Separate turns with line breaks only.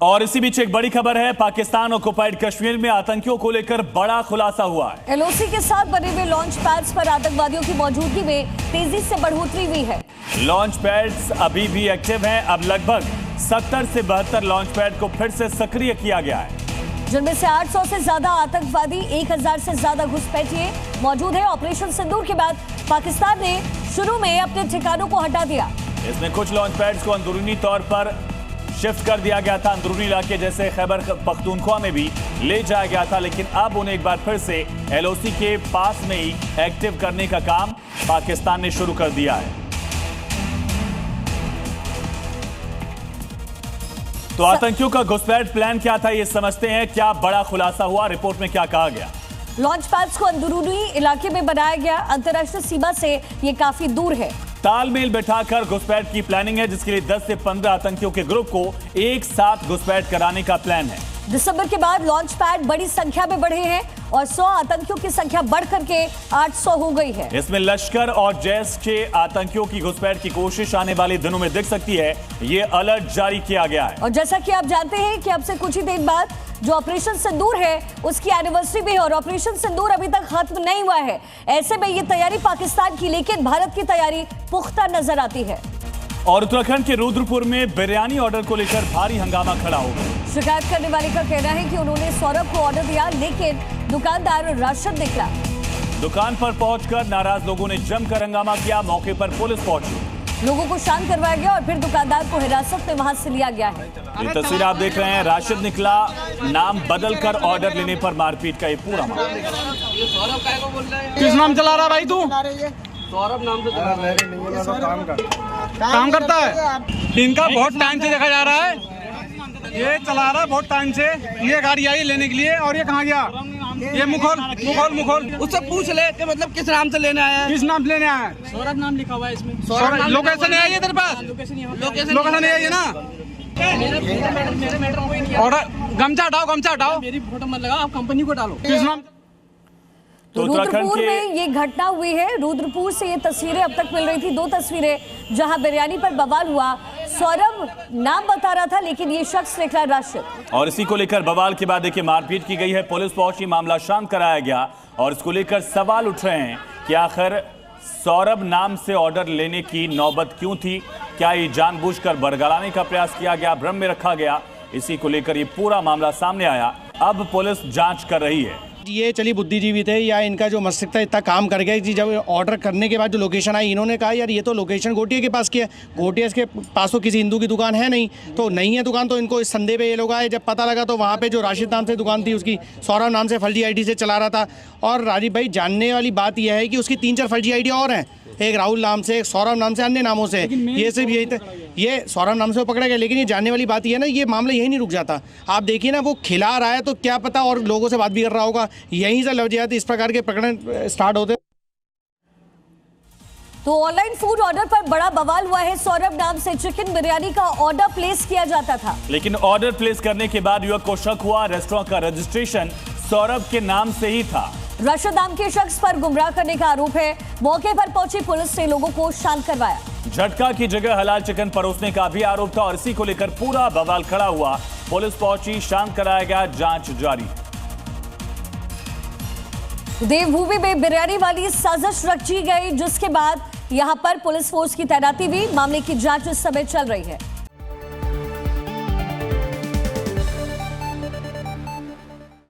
और इसी बीच एक बड़ी खबर है, पाकिस्तान ऑक्युपाइड कश्मीर में आतंकियों को लेकर बड़ा खुलासा हुआ है।
एलओसी के साथ बने हुए लॉन्च पैड्स पर आतंकवादियों की मौजूदगी में तेजी से बढ़ोतरी हुई है।
लॉन्च पैड्स अभी भी एक्टिव हैं। अब लगभग 70 से 72 लॉन्च पैड को फिर से सक्रिय किया गया है,
जिनमें से 800 से ज्यादा आतंकवादी, 1000 से ज्यादा घुसपैठिए मौजूद है। ऑपरेशन सिंदूर के बाद पाकिस्तान ने शुरू में अपने ठिकानों को हटा दिया।
इसमें कुछ लॉन्च पैड्स को अंदरूनी तौर पर शिफ्ट कर दिया गया था, अंदरूनी इलाके जैसे खैबर पख्तूनख्वा में भी ले जाया गया था, लेकिन अब उन्हें एक बार फिर से एलओसी के पास में ही एक्टिव करने का काम पाकिस्तान ने शुरू कर दिया है। तो आतंकियों का घुसपैठ प्लान क्या था, ये समझते हैं। क्या बड़ा खुलासा हुआ, रिपोर्ट में क्या कहा गया?
लॉन्च पैड्स को अंदरूनी इलाके में बनाया गया, अंतर्राष्ट्रीय सीमा से ये काफी दूर है।
तालमेल बैठाकर घुसपैठ की प्लानिंग है, जिसके लिए 10 से 15 आतंकियों के ग्रुप को एक साथ घुसपैठ कराने का प्लान है।
दिसंबर के बाद लॉन्च पैड बड़ी संख्या में बढ़े हैं और 100 आतंकियों की संख्या बढ़कर के 800 हो गई है।
इसमें लश्कर और जैश के आतंकियों की घुसपैठ की कोशिश आने वाले दिनों में दिख सकती है। ये अलर्ट जारी किया गया है।
और जैसा कि आप जानते हैं कि अब से कुछ ही देर बाद जो ऑपरेशन सिंदूर है उसकी एनिवर्सरी भी है और ऑपरेशन सिंदूर अभी तक खत्म नहीं हुआ है। ऐसे में ये तैयारी पाकिस्तान की, लेकिन भारत की तैयारी पुख्ता नजर आती है।
और उत्तराखंड के रुद्रपुर में बिरयानी ऑर्डर को लेकर भारी हंगामा खड़ा हो गया।
शिकायत करने वाले का कहना है कि उन्होंने सौरभ को ऑर्डर दिया, लेकिन दुकानदार राशिद निकला।
दुकान पर पहुंचकर नाराज लोगों ने जमकर हंगामा किया। मौके पर पुलिस पहुंची,
लोगों को शांत करवाया गया और फिर दुकानदार को हिरासत में वहां से लिया गया है।
ये तस्वीर आप देख रहे हैं, राशिद निकला, नाम बदलकर ऑर्डर लेने पर मारपीट का ये पूरा मामला।
किस नाम चला रहा भाई तू?
सौरभ नाम से
काम करता है। इनका बहुत टाइम से देखा जा रहा है, ये चला रहा है बहुत टाइम से। ये गाड़ी आई लेने के लिए और ये कहाँ गया? ये मुखोल
उससे पूछ ले कि मतलब किस नाम से लेने आया है।
किस नाम से लेने आया है?
सौरभ नाम लिखा हुआ है इसमें।
लोकेशन नहीं आई है तेरे पास? लोकेशन नहीं आई है ना? ऑर्डर गमछा हटाओ।
मेरी फोटो मत लगाओ, आप कंपनी को डालो।
किस नाम?
तो
रुद्रपुर में ये घटना हुई है। रुद्रपुर से ये तस्वीरें अब तक मिल रही थी, 2 तस्वीरें जहां बिरयानी पर बवाल हुआ। सौरभ नाम बता रहा था, लेकिन ये शख्स निकला राशिद।
और इसी को लेकर बवाल के बाद देखिए मारपीट की गई है। पुलिस पहुंची, मामला शांत कराया गया और इसको लेकर सवाल उठ रहे हैं कि आखिर सौरभ नाम से ऑर्डर लेने की नौबत क्यों थी? क्या ये जानबूझकर बरगलाने का प्रयास किया गया, भ्रम में रखा गया? इसी को लेकर ये पूरा मामला सामने आया। अब पुलिस जांच कर रही है।
ये चली बुद्धिजीवी थे या इनका जो मस्तिष्क था इतना काम कर गया कि जब ऑर्डर करने के बाद जो लोकेशन आई, इन्होंने कहा यार ये तो लोकेशन घोटिया के पास की है। घोटिया के पास तो किसी हिंदू की दुकान है नहीं, तो नहीं है दुकान। तो इनको इस संदेह पे ये लोग आए। जब पता लगा तो वहाँ पे जो राशिद नाम से दुकान थी, उसकी सौरभ नाम से फर्जी आईडी से चला रहा था। और राजीव भाई, जानने वाली बात यह है कि उसकी 3-4 फर्जी आईडी और हैं, एक राहुल नाम से, एक सौरभ नाम से, अन्य नामों से। ये सिर्फ यही ये सौरभ नाम से पकड़ा गया। लेकिन ये जानने वाली बात ये है ना, ये मामला यही नहीं रुक जाता। आप देखिए ना, वो खिला रहा है तो क्या पता और लोगों से बात भी कर रहा होगा, यहीं से लवजियात इस प्रकार के प्रकरण स्टार्ट होते।
तो ऑनलाइन फूड ऑर्डर पर बड़ा बवाल हुआ है। सौरभ नाम से चिकन बिरयानी का ऑर्डर प्लेस किया जाता था,
लेकिन ऑर्डर प्लेस करने के बाद युवक को शक हुआ, रेस्टोरेंट का रजिस्ट्रेशन सौरभ के नाम से ही था।
राशिद नाम के शख्स पर गुमराह करने का आरोप है। मौके पर पहुंची पुलिस ने लोगों को शांत करवाया।
झटका की जगह हलाल चिकन परोसने का भी आरोप था और इसी को लेकर पूरा बवाल खड़ा हुआ। पुलिस पहुंची, शांत कराया गया, जांच जारी।
देवभूमि में बिरयानी वाली साजिश रची गई, जिसके बाद यहां पर पुलिस फोर्स की तैनाती हुई। मामले की जांच इस समय चल रही है।